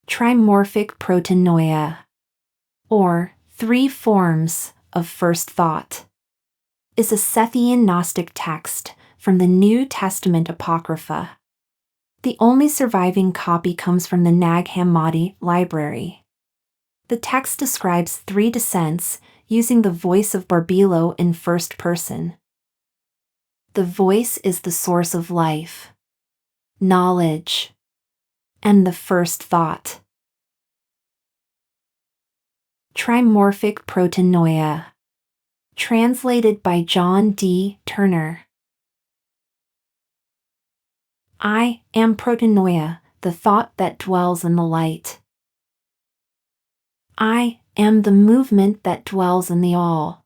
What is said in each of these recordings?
Trimorphic Protennoia, or Three Forms of First Thought, is a Sethian Gnostic text from the New Testament apocrypha. The only surviving copy comes from the Nag Hammadi library. The text describes three descents using the voice of Barbelo in first person. The voice is the source of life, knowledge, and the first thought. Trimorphic Protennoia, translated by John D. Turner. I am Protennoia, the thought that dwells in the light. I am the movement that dwells in the all.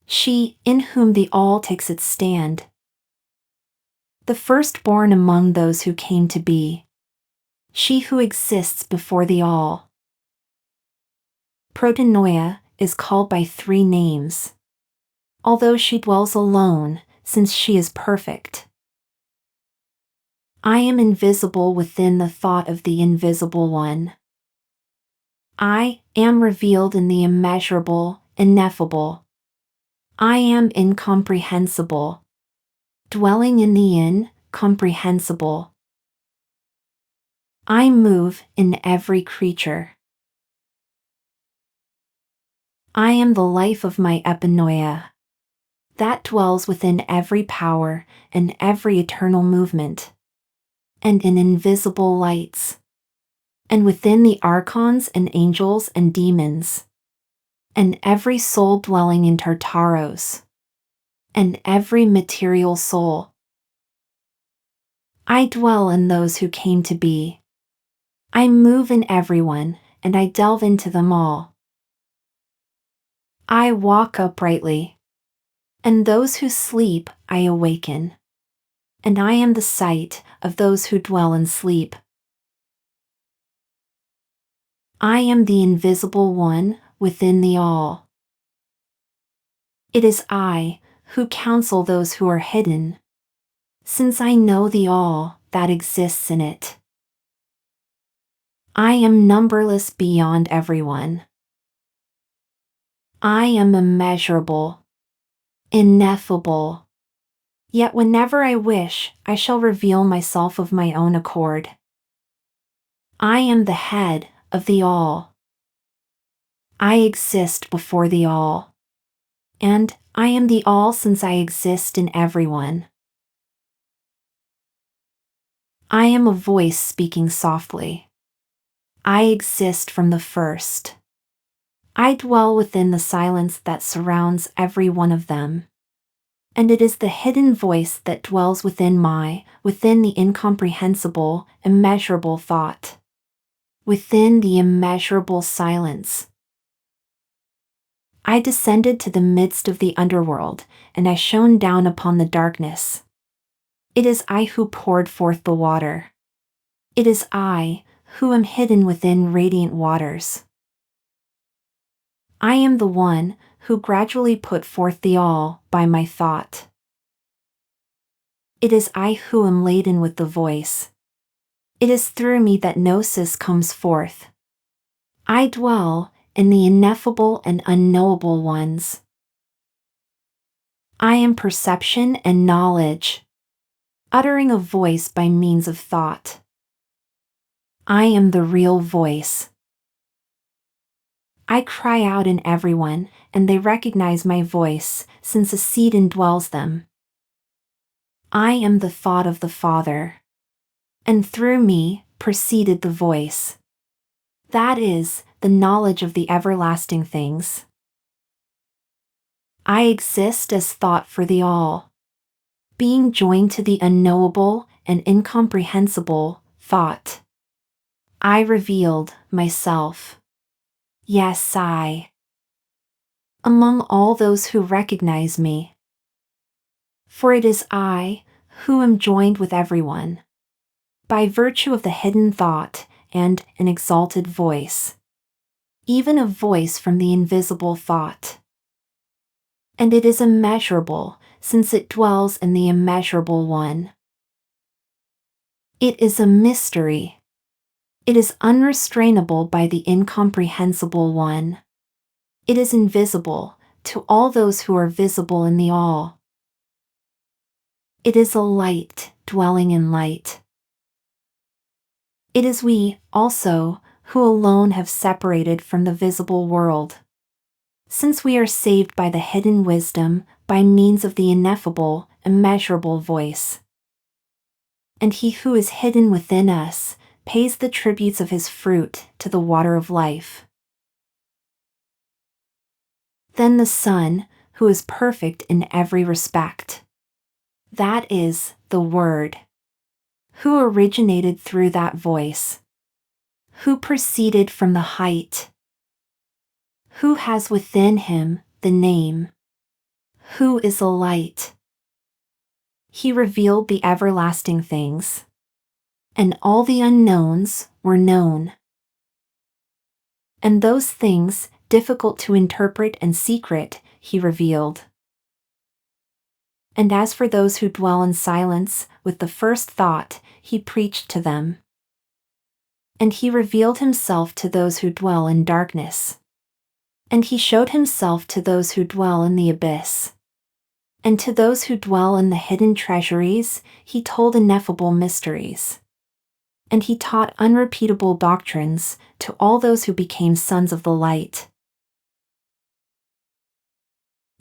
She in whom the all takes its stand. The firstborn among those who came to be. She who exists before the all. Protennoia is called by three names, although she dwells alone, since she is perfect. I am invisible within the thought of the invisible one. I am revealed in the immeasurable, ineffable. I am incomprehensible, dwelling in the incomprehensible. I move in every creature. I am the life of my epinoia, that dwells within every power and every eternal movement, and in invisible lights, and within the archons and angels and demons, and every soul dwelling in Tartaros, and every material soul. I dwell in those who came to be. I move in everyone, and I delve into them all. I walk uprightly, and those who sleep I awaken, and I am the sight of those who dwell in sleep. I am the invisible one within the all. It is I who counsel those who are hidden, since I know the all that exists in it. I am numberless beyond everyone. I am immeasurable, ineffable, yet whenever I wish, I shall reveal myself of my own accord. I am the head of the all. I exist before the all, and I am the all since I exist in everyone. I am a voice speaking softly. I exist from the first. I dwell within the silence that surrounds every one of them. And it is the hidden voice that dwells within the incomprehensible, immeasurable thought. Within the immeasurable silence. I descended to the midst of the underworld, and I shone down upon the darkness. It is I who poured forth the water. It is I who am hidden within radiant waters. I am the one who gradually put forth the all by my thought. It is I who am laden with the voice. It is through me that gnosis comes forth. I dwell in the ineffable and unknowable ones. I am perception and knowledge, uttering a voice by means of thought. I am the real voice. I cry out in everyone, and they recognize my voice, since a seed indwells them. I am the thought of the Father, and through me proceeded the voice. That is, the knowledge of the everlasting things. I exist as thought for the all, being joined to the unknowable and incomprehensible thought. I revealed myself. Yes, I. Among all those who recognize me. For it is I who am joined with everyone, by virtue of the hidden thought and an exalted voice, even a voice from the invisible thought. And it is immeasurable, since it dwells in the immeasurable one. It is a mystery. It is unrestrainable by the incomprehensible one. It is invisible to all those who are visible in the all. It is a light dwelling in light. It is we, also, who alone have separated from the visible world. Since we are saved by the hidden wisdom, by means of the ineffable, immeasurable voice. And he who is hidden within us pays the tributes of his fruit to the water of life. Then the Son, who is perfect in every respect. That is, the Word. Who originated through that voice. Who proceeded from the height. Who has within him the name. Who is a light. He revealed the everlasting things. And all the unknowns were known. And those things, difficult to interpret and secret, he revealed. And as for those who dwell in silence, with the first thought, he preached to them. And he revealed himself to those who dwell in darkness. And he showed himself to those who dwell in the abyss. And to those who dwell in the hidden treasuries, he told ineffable mysteries. And he taught unrepeatable doctrines to all those who became sons of the light.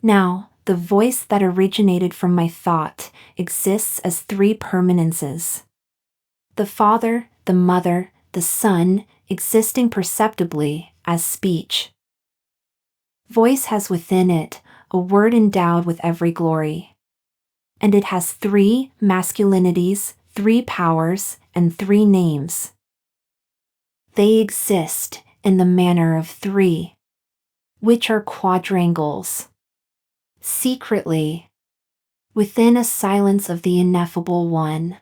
Now, the voice that originated from my thought exists as three permanences. The Father, the Mother, the Son, existing perceptibly as speech. Voice has within it a word endowed with every glory. And it has three masculinities, three powers, and three names. They exist in the manner of three, which are quadrangles. Secretly, within a silence of the ineffable one.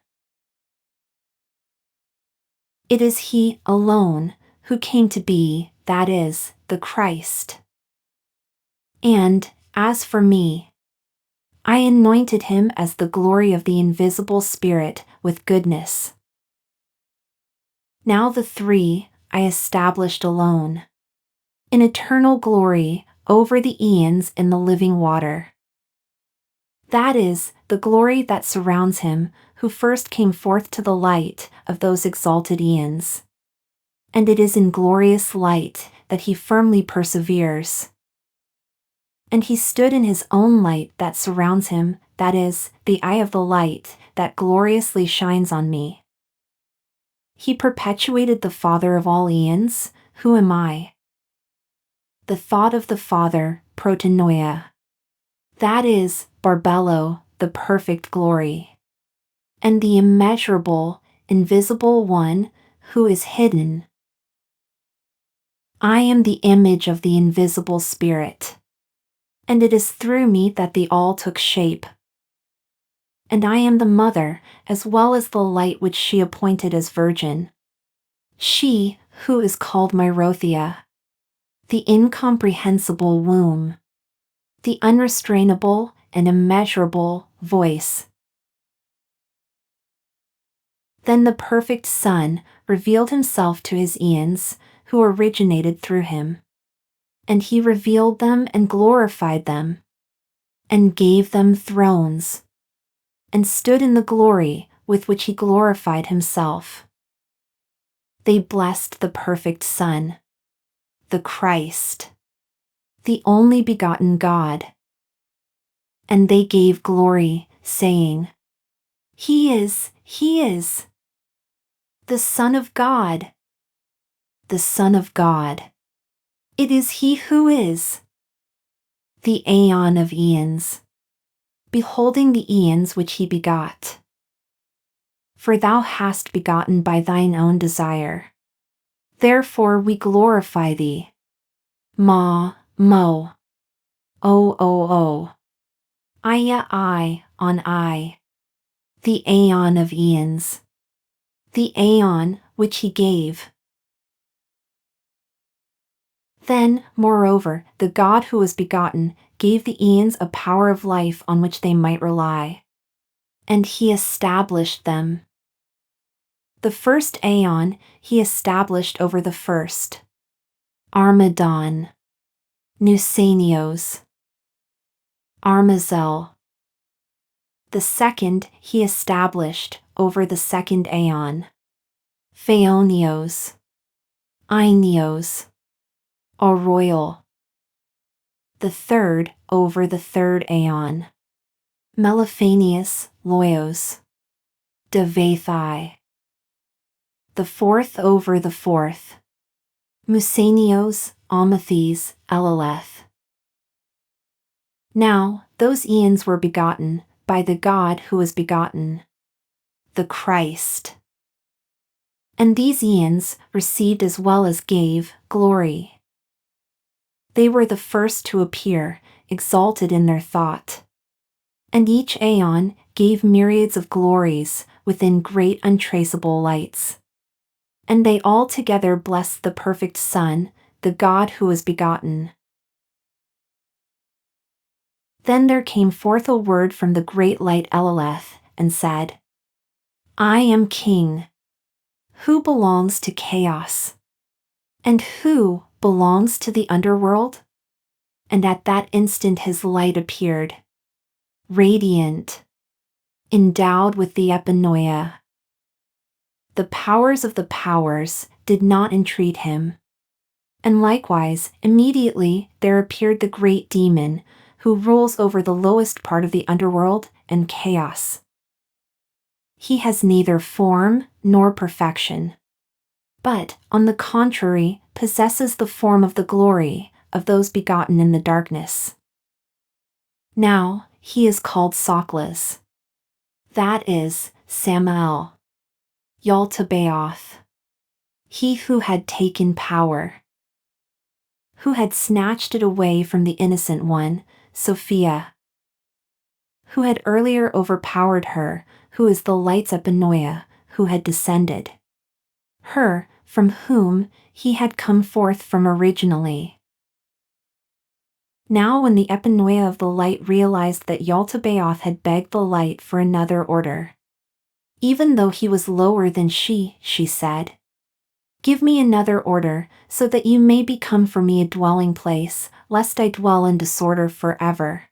It is he alone who came to be, that is, the Christ. And, as for me, I anointed him as the glory of the invisible Spirit with goodness. Now the three I established alone, in eternal glory, over the eons in the living water. That is, the glory that surrounds him, who first came forth to the light of those exalted eons. And it is in glorious light that he firmly perseveres. And he stood in his own light that surrounds him, that is, the eye of the light that gloriously shines on me. He perpetuated the Father of all eons. Who am I? The thought of the Father, Protennoia. That is, Barbelo, the perfect glory. And the immeasurable, invisible one, who is hidden. I am the image of the invisible Spirit. And it is through me that the all took shape. And I am the mother, as well as the light which she appointed as virgin. She, who is called Myrothia. The incomprehensible womb. The unrestrainable and immeasurable voice. Then the perfect Son revealed himself to his eons, who originated through him. And he revealed them and glorified them, and gave them thrones, and stood in the glory with which he glorified himself. They blessed the perfect Son, the Christ, the only begotten God. And they gave glory, saying, He is, the Son of God, the Son of God. It is he who is, the aeon of eons, beholding the eons which he begot. For thou hast begotten by thine own desire. Therefore we glorify thee. Ma, mo. O. Aya, I, on I. The aeon of eons. The aeon which he gave. Then, moreover, the God who was begotten gave the eons a power of life on which they might rely. And he established them. The first aeon he established over the first. Armadon. Nusanios. Armazel. The second he established over the second aeon. Phaonios. Ainios. Auroyal. The third over the third aeon. Meliphanius Loios. Devathai. The fourth over the fourth. Musanios Amathes Eleleth. Now those eons were begotten by the God who was begotten, the Christ. And these eons received as well as gave glory. They were the first to appear, exalted in their thought. And each aeon gave myriads of glories within great untraceable lights. And they all together blessed the perfect Son, the God who was begotten. Then there came forth a word from the great light Eleleth, and said, I am king. Who belongs to chaos? And who belongs to the underworld? And at that instant his light appeared, radiant, endowed with the epinoia. The powers of the powers did not entreat him. And likewise, immediately there appeared the great demon, who rules over the lowest part of the underworld and chaos. He has neither form nor perfection, but, on the contrary, possesses the form of the glory of those begotten in the darkness. Now he is called Soklas. That is, Samael. Yaltabaoth. He who had taken power. Who had snatched it away from the innocent one, Sophia. Who had earlier overpowered her, who is the light's epinoia, who had descended. Her, from whom he had come forth from originally. Now when the epinoia of the light realized that Yaltabaoth had begged the light for another order. Even though he was lower than she said, give me another order, so that you may become for me a dwelling place, lest I dwell in disorder forever.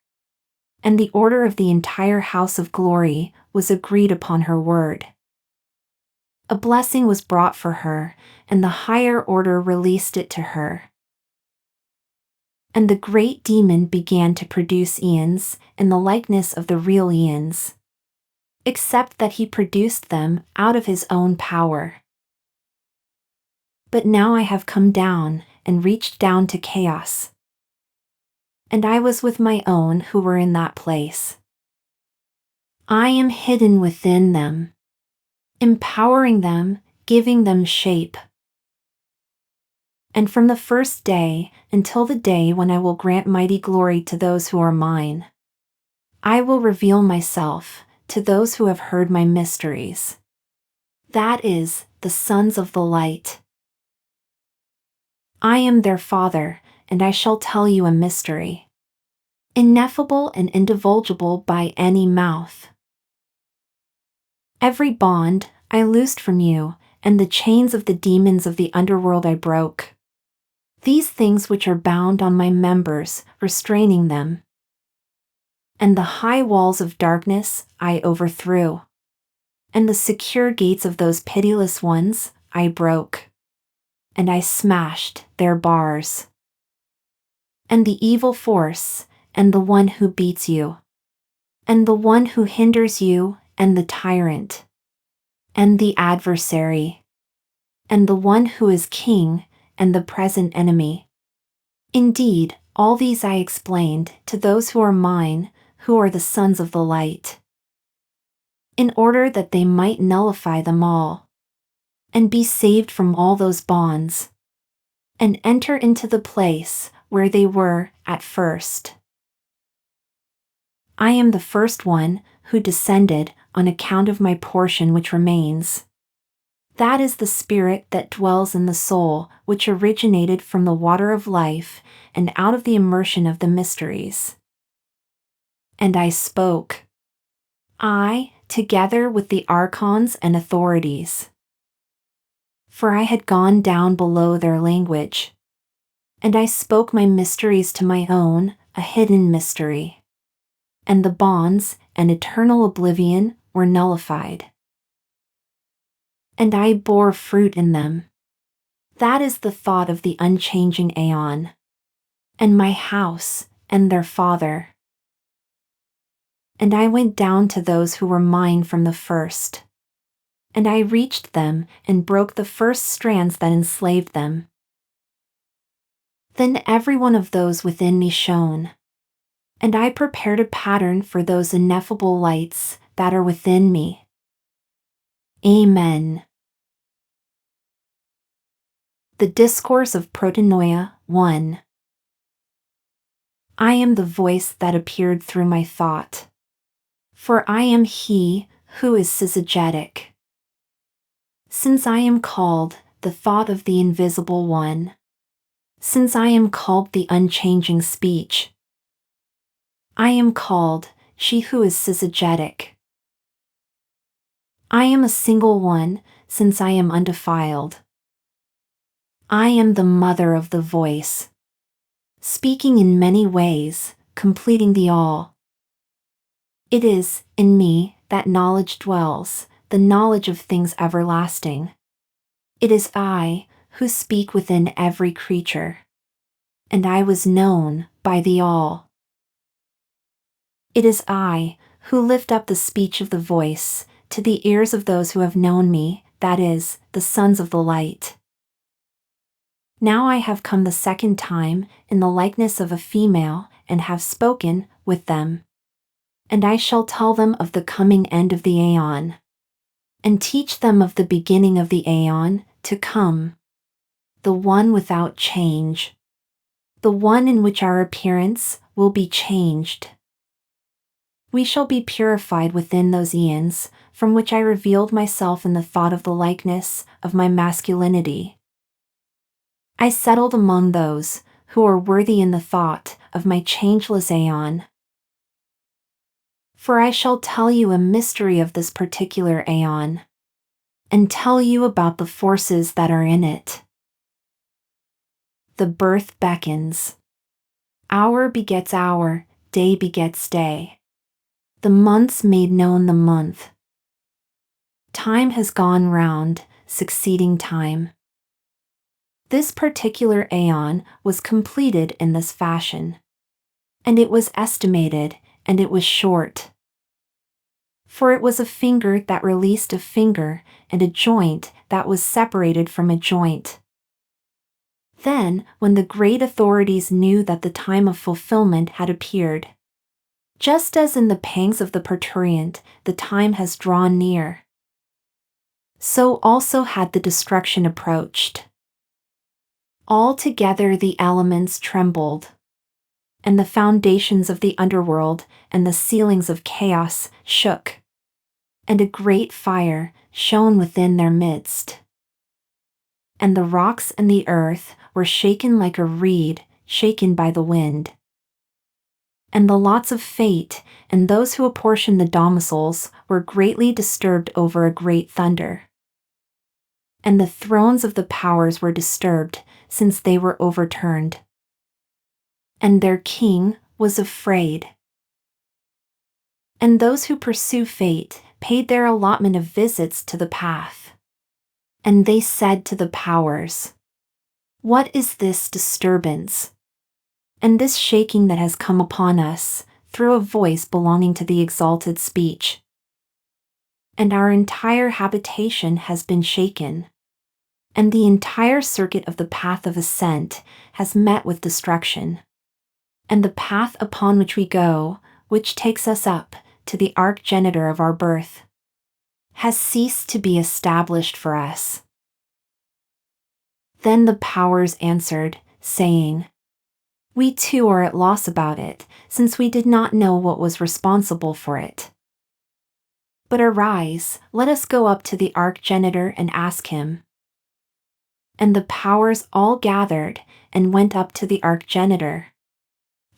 And the order of the entire house of glory was agreed upon her word. A blessing was brought for her, and the higher order released it to her. And the great demon began to produce eons in the likeness of the real eons, except that he produced them out of his own power. But now I have come down and reached down to chaos. And I was with my own who were in that place. I am hidden within them, empowering them, giving them shape. And from the first day until the day when I will grant mighty glory to those who are mine, I will reveal myself to those who have heard my mysteries. That is, the sons of the light. I am their father, and I shall tell you a mystery, ineffable and indivulgible by any mouth. Every bond I loosed from you, and the chains of the demons of the underworld I broke. These things which are bound on my members, restraining them. And the high walls of darkness I overthrew. And the secure gates of those pitiless ones I broke. And I smashed their bars. And the evil force, and the one who beats you. And the one who hinders you, and the tyrant. And the adversary. And the one who is king, and the present enemy. Indeed, all these I explained to those who are mine, who are the sons of the light, in order that they might nullify them all, and be saved from all those bonds, and enter into the place where they were at first. I am the first one who descended on account of my portion which remains. That is the spirit that dwells in the soul, which originated from the water of life and out of the immersion of the mysteries. And I spoke. I, together with the archons and authorities. for I had gone down below their language. And I spoke my mysteries to my own, a hidden mystery. And the bonds, and eternal oblivion, were nullified. And I bore fruit in them. That is the thought of the unchanging aeon. And my house, and their father. And I went down to those who were mine from the first. And I reached them, and broke the first strands that enslaved them. Then every one of those within me shone. And I prepared a pattern for those ineffable lights that are within me. Amen. The Discourse of Protennoia 1. I am the voice that appeared through my thought. For I am he who is syzygetic. Since I am called the thought of the invisible one. Since I am called the unchanging speech. I am called she who is syzygetic. I am a single one, since I am undefiled. I am the mother of the voice. Speaking in many ways, completing the all. It is, in me, that knowledge dwells, the knowledge of things everlasting. It is I, who speak within every creature. And I was known by the all. It is I, who lift up the speech of the voice, to the ears of those who have known me, that is, the sons of the light. Now I have come the second time, in the likeness of a female, and have spoken with them. And I shall tell them of the coming end of the aeon. And teach them of the beginning of the aeon, to come. The one without change. The one in which our appearance will be changed. We shall be purified within those eons, from which I revealed myself in the thought of the likeness of my masculinity. I settled among those who are worthy in the thought of my changeless aeon. For I shall tell you a mystery of this particular aeon, and tell you about the forces that are in it. The birth beckons. Hour begets hour, day begets day. The months made known the month. Time has gone round, succeeding time. This particular aeon was completed in this fashion. And it was estimated, and it was short. For it was a finger that released a finger, and a joint that was separated from a joint. Then, when the great authorities knew that the time of fulfillment had appeared, just as in the pangs of the parturient, the time has drawn near, so also had the destruction approached. Altogether the elements trembled, and the foundations of the underworld and the ceilings of chaos shook, and a great fire shone within their midst. And the rocks and the earth were shaken like a reed shaken by the wind. And the lots of fate and those who apportion the domiciles were greatly disturbed over a great thunder. And the thrones of the powers were disturbed, since they were overturned. And their king was afraid. And those who pursue fate paid their allotment of visits to the path. And they said to the powers, "What is this disturbance? And this shaking that has come upon us, through a voice belonging to the exalted speech? And our entire habitation has been shaken. And the entire circuit of the path of ascent has met with destruction. And the path upon which we go, which takes us up to the archgenitor of our birth, has ceased to be established for us." Then the powers answered, saying, "We too are at loss about it, since we did not know what was responsible for it. But arise, let us go up to the archgenitor and ask him." And the powers all gathered and went up to the archgenitor.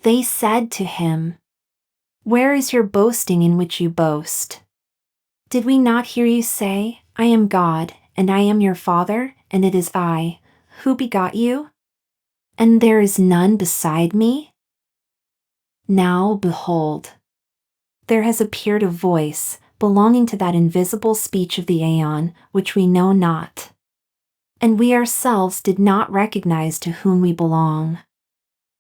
They said to him, "Where is your boasting in which you boast? Did we not hear you say, 'I am God, and I am your Father, and it is I, who begot you? And there is none beside me? Now behold, there has appeared a voice, belonging to that invisible speech of the aeon, which we know not. And we ourselves did not recognize to whom we belong.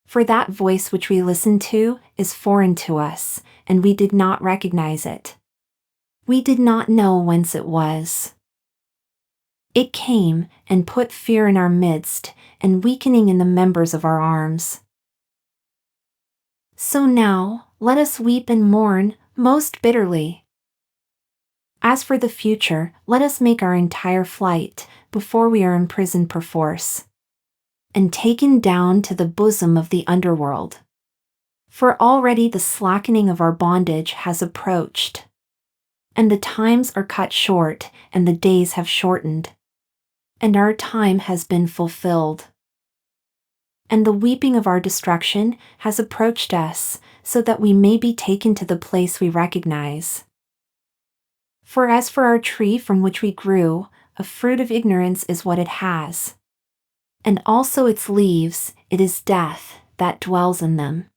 For that voice which we listen to is foreign to us, and we did not recognize it. We did not know whence it was. It came and put fear in our midst, and weakening in the members of our arms. So now, let us weep and mourn, most bitterly. As for the future, let us make our entire flight, before we are imprisoned perforce, and taken down to the bosom of the underworld. For already the slackening of our bondage has approached, and the times are cut short, and the days have shortened, and our time has been fulfilled. And the weeping of our destruction has approached us, so that we may be taken to the place we recognize. For as for our tree from which we grew, a fruit of ignorance is what it has. And also its leaves, it is death that dwells in them.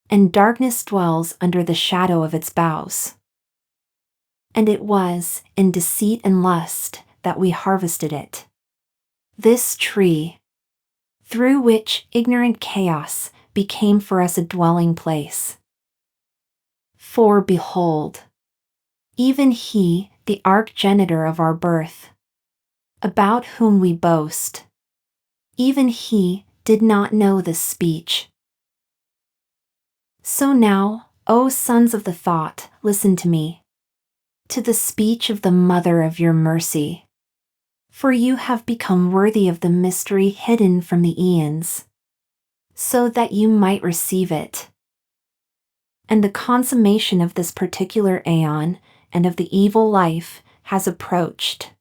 And darkness dwells under the shadow of its boughs. And it was, in deceit and lust, that we harvested it. This tree, through which ignorant chaos became for us a dwelling place. For behold, even he, the archgenitor of our birth, about whom we boast, even he did not know this speech. So now, O sons of the thought, listen to me, to the speech of the mother of your mercy. For you have become worthy of the mystery hidden from the eons, so that you might receive it. And the consummation of this particular aeon, and of the evil life, has approached.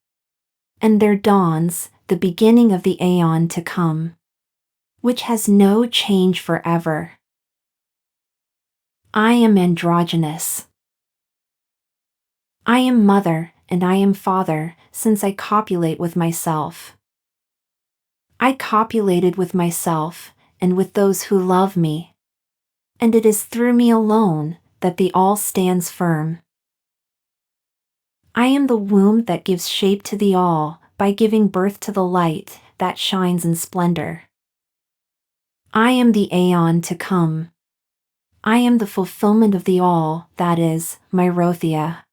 And there dawns the beginning of the aeon to come, which has no change forever. I am androgynous. I am mother, and I am father, since I copulate with myself. I copulated with myself, and with those who love me. And it is through me alone that the all stands firm. I am the womb that gives shape to the all, by giving birth to the light that shines in splendor. I am the aeon to come. I am the fulfillment of the all, that is, Myrothia,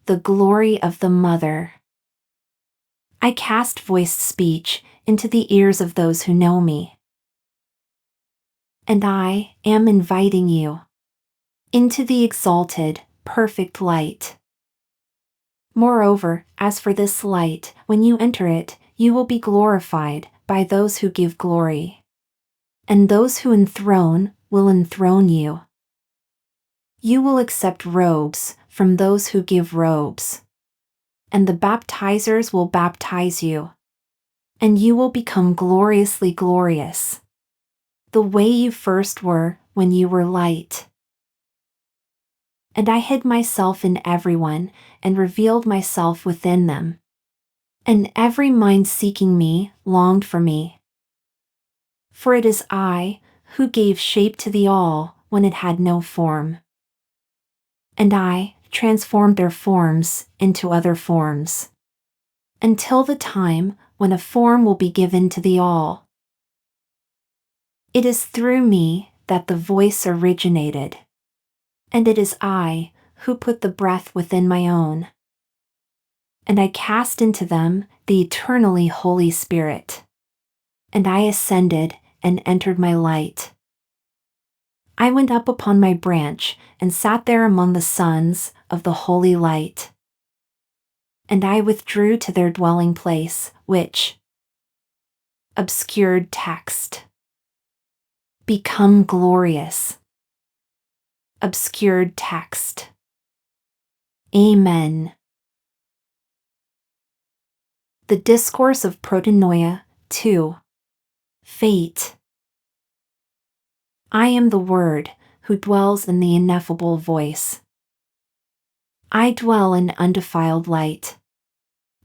the glory of the mother. I cast voiced speech into the ears of those who know me. And I am inviting you into the exalted, perfect light. Moreover, as for this light, when you enter it, you will be glorified by those who give glory. And those who enthrone will enthrone you. You will accept robes from those who give robes. And the baptizers will baptize you. And you will become gloriously glorious, the way you first were when you were light. And I hid myself in everyone, and revealed myself within them. And every mind seeking me longed for me. For it is I who gave shape to the all when it had no form. And I transformed their forms into other forms, until the time when a form will be given to the all. It is through me that the voice originated, and it is I who put the breath within my own. And I cast into them the eternally Holy Spirit. And I ascended and entered my light. I went up upon my branch and sat there among the sons of the holy light. And I withdrew to their dwelling place, which, obscured text, become glorious. Obscured text. Amen. The Discourse of Protennoia, 2. Fate. I am the Word, who dwells in the ineffable voice. I dwell in undefiled light,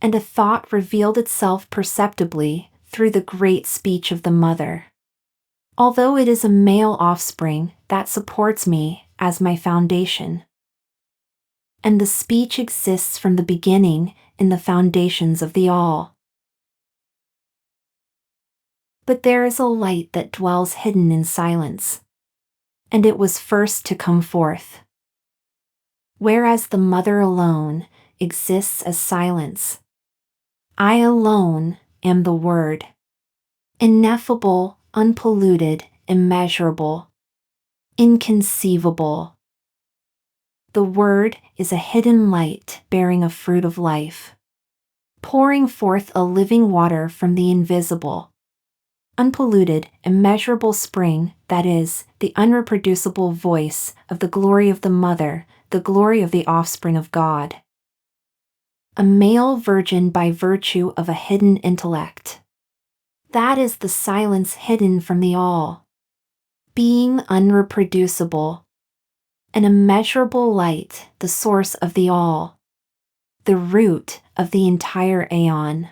and a thought revealed itself perceptibly through the great speech of the mother. Although it is a male offspring that supports me as my foundation. And the speech exists from the beginning in the foundations of the all. But there is a light that dwells hidden in silence, and it was first to come forth. Whereas the mother alone exists as silence, I alone am the Word. Ineffable, unpolluted, immeasurable, inconceivable. The Word is a hidden light bearing a fruit of life, pouring forth a living water from the invisible, unpolluted, immeasurable spring, that is, the unreproducible voice of the glory of the mother, the glory of the offspring of God. A male virgin by virtue of a hidden intellect. That is the silence hidden from the all. Being unreproducible. An immeasurable light, the source of the all. The root of the entire aeon.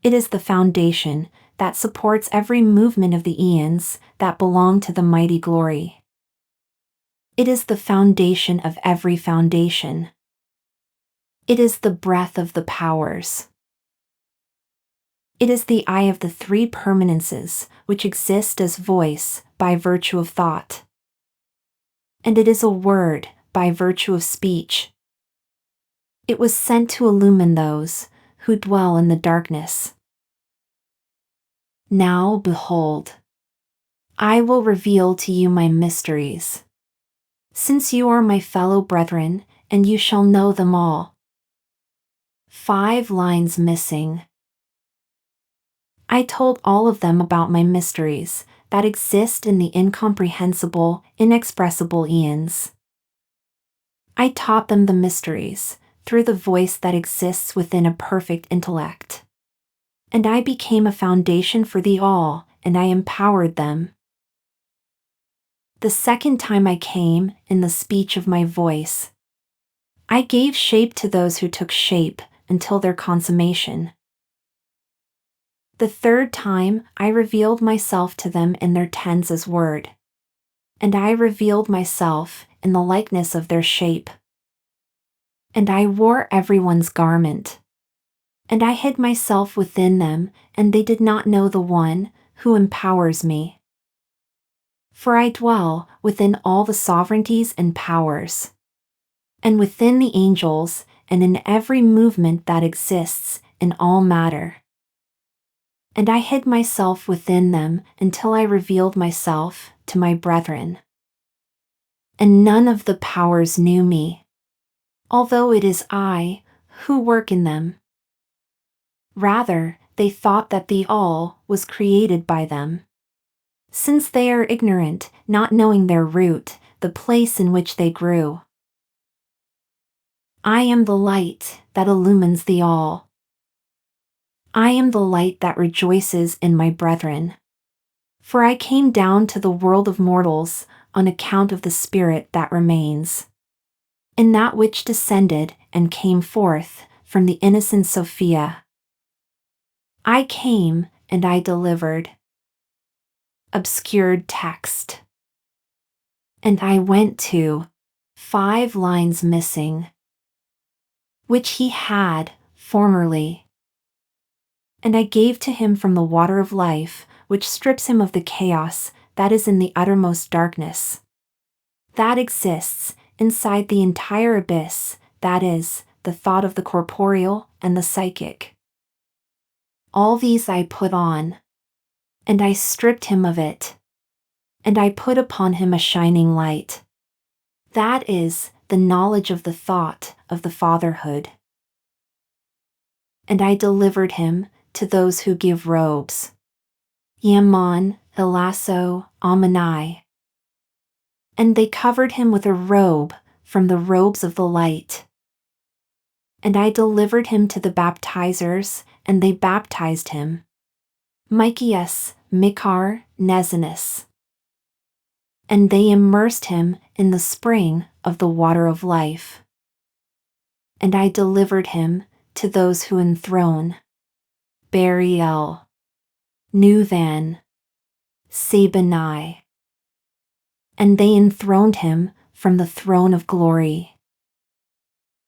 It is the foundation that supports every movement of the eons that belong to the mighty glory. It is the foundation of every foundation. It is the breath of the powers. It is the eye of the three permanences which exist as voice by virtue of thought. And it is a word by virtue of speech. It was sent to illumine those who dwell in the darkness. Now behold, I will reveal to you my mysteries. Since you are my fellow brethren, and you shall know them all. 5 lines missing. I told all of them about my mysteries that exist in the incomprehensible, inexpressible eons. I taught them the mysteries through the voice that exists within a perfect intellect. And I became a foundation for the all, and I empowered them. The second time I came in the speech of my voice, I gave shape to those who took shape until their consummation. The third time I revealed myself to them in their tens as word. And I revealed myself in the likeness of their shape. And I wore everyone's garment. And I hid myself within them, and they did not know the one who empowers me. For I dwell within all the sovereignties and powers, and within the angels, and in every movement that exists in all matter. And I hid myself within them until I revealed myself to my brethren. And none of the powers knew me, although it is I who work in them. Rather, they thought that the all was created by them. Since they are ignorant, not knowing their root, the place in which they grew. I am the light that illumines the all. I am the light that rejoices in my brethren. For I came down to the world of mortals on account of the spirit that remains. In that which descended and came forth from the innocent Sophia. I came and I delivered. Obscured text. And I went to 5 lines missing, which he had formerly. And I gave to him from the water of life, which strips him of the chaos that is in the uttermost darkness. That exists inside the entire abyss, that is, the thought of the corporeal and the psychic. All these I put on, and I stripped him of it, and I put upon him a shining light. That is the knowledge of the thought of the fatherhood. And I delivered him to those who give robes. Yaman, Elasso, Amani. And they covered him with a robe from the robes of the light. And I delivered him to the baptizers, and they baptized him. Michias, Mikar, Nezinus. And they immersed him in the spring of the water of life. And I delivered him to those who enthrone. Bariel. Nuthan. Sabanai. And they enthroned him from the throne of glory.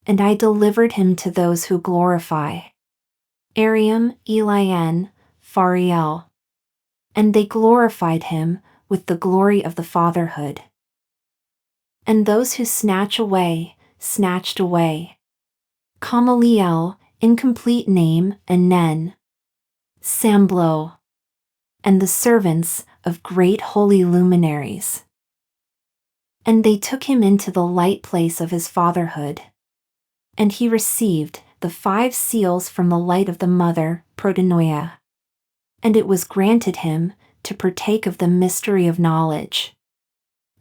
And I delivered him to those who glorify. Ariam, Elian, Fariel. And they glorified him with the glory of the fatherhood. And those who snatch away, snatched away. Kamaliel, incomplete name, and Nen. Samblo. And the servants of great holy luminaries. And they took him into the light place of his fatherhood. And he received the 5 seals from the light of the mother, Protennoia. And it was granted him to partake of the mystery of knowledge.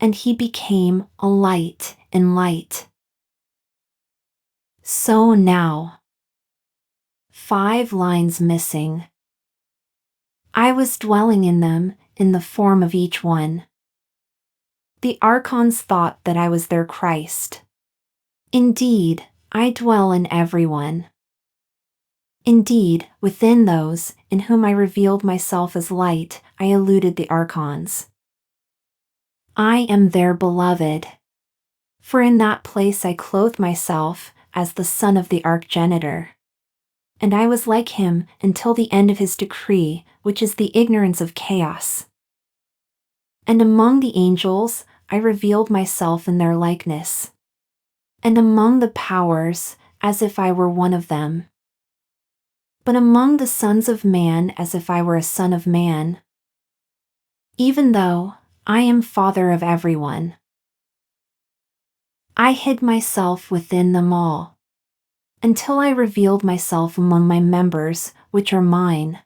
And he became a light in light. So now. 5 lines missing. I was dwelling in them, in the form of each one. The archons thought that I was their Christ. Indeed, I dwell in everyone. Indeed, within those in whom I revealed myself as light, I eluded the archons. I am their beloved. For in that place I clothed myself as the son of the archgenitor. And I was like him until the end of his decree, which is the ignorance of chaos. And among the angels I revealed myself in their likeness. And among the powers, as if I were one of them. But among the sons of man as if I were a son of man. Even though I am father of everyone. I hid myself within them all. Until I revealed myself among my members, which are mine.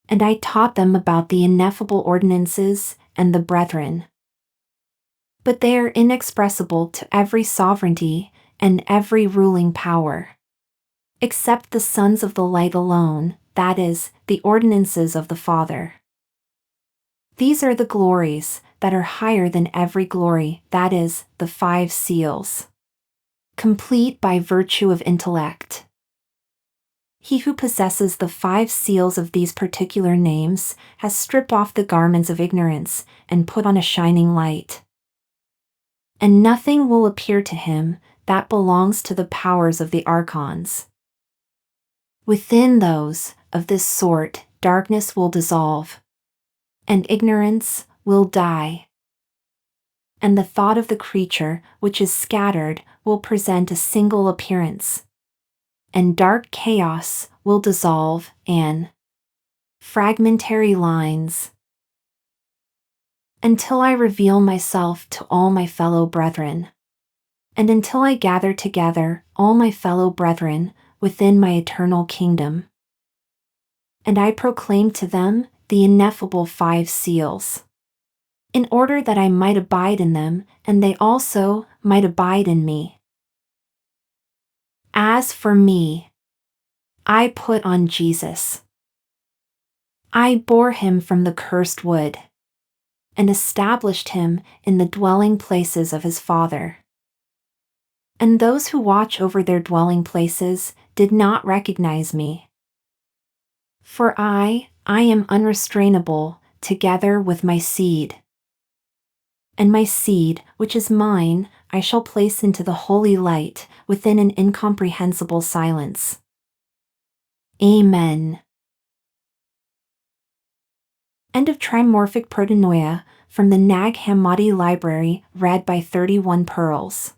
And I taught them about the ineffable ordinances and the brethren. But they are inexpressible to every sovereignty and every ruling power. Except the sons of the light alone, that is, the ordinances of the Father. These are the glories that are higher than every glory, that is, the 5 seals. Complete by virtue of intellect. He who possesses the 5 seals of these particular names has stripped off the garments of ignorance and put on a shining light. And nothing will appear to him that belongs to the powers of the archons. Within those of this sort, darkness will dissolve, and ignorance will die. And the thought of the creature, which is scattered, will present a single appearance. And dark chaos will dissolve, and fragmentary lines. Until I reveal myself to all my fellow brethren. And until I gather together all my fellow brethren within my eternal kingdom. And I proclaim to them the ineffable 5 seals. In order that I might abide in them, and they also might abide in me. As for me, I put on Jesus. I bore him from the cursed wood, and established him in the dwelling places of his Father. And those who watch over their dwelling places did not recognize me. For I am unrestrainable, together with my seed. And my seed, which is mine, I shall place into the holy light, within an incomprehensible silence. Amen. End of Trimorphic Protennoia, from the Nag Hammadi Library, read by 31 Pearls.